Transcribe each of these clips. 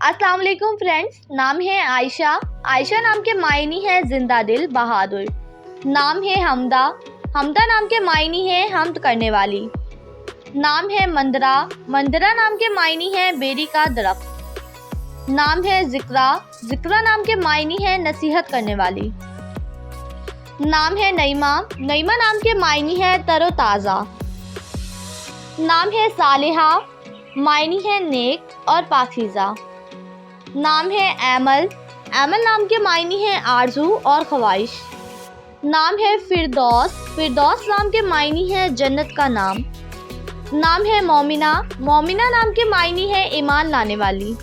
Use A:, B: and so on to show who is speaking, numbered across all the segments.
A: अस्सलाम वालेकुम फ्रेंड्स। नाम है आयशा। आयशा नाम के मायनी है जिंदा दिल बहादुर। नाम है हमदा। हमदा नाम के मायनी है हमद करने वाली। नाम है मंदरा। मंदरा नाम के मायनी है बेरी का दरख्त। नाम है जिक्रा। जिक्रा नाम के मायनी है नसीहत करने वाली। नाम है नईमा। नईमा नाम के मायनी है तरोताज़ा। नाम है सालिहा। मायनी है नेक और पाकीज़ा। नाम है ऐमल। ऐमल नाम के मायनी है आरजू और ख्वाहिश। नाम है फिरदौस। फिरदौस नाम के मायनी है जन्नत का नाम। नाम है मोमिना। मोमिना नाम के मायनी है ईमान लाने वाली।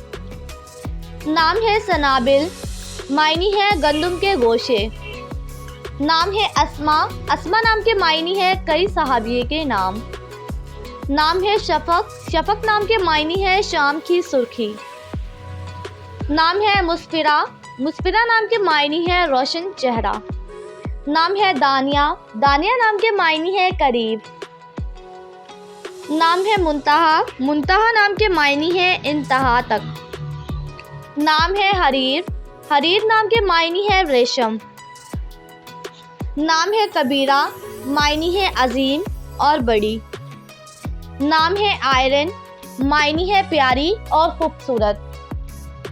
A: नाम है सनाबिल। मायनी है गंदम के गोशे। नाम है अस्मा। अस्मा नाम के मायनी है कई सहाबिये के नाम। नाम है शफक। शफक नाम के मायनी है शाम की सुर्खी। नाम है मुस्फिरा। मुस्फिरा नाम के मायनी है रोशन चेहरा। नाम है दानिया। दानिया नाम के मायनी है करीब। नाम है मुंतहा। मुंतहा नाम के मायनी है इंतहा तक। नाम है हरीर। हरीर नाम के मायनी है रेशम। नाम है कबीरा। मायनी है अजीम और बड़ी। नाम है आयरन। मायनी है प्यारी और खूबसूरत।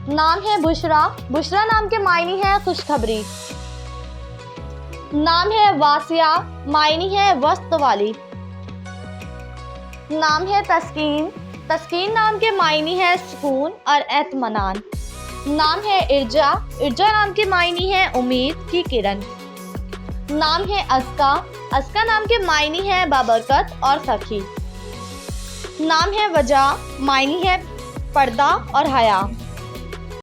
A: नाम है बुशरा। बुशरा नाम के मायनी है खुशखबरी। नाम है वासिया। मायनी है वस्त वाली। नाम है तस्कीन। तस्कीन नाम के मायनी है सुकून और एतमानान। नाम है इर्जा। इर्जा नाम के मायनी है उम्मीद की किरण। नाम है अस्का। अस्का नाम के मायनी है बाबरकत और सखी। नाम है वजह। मायनी है पर्दा और हया।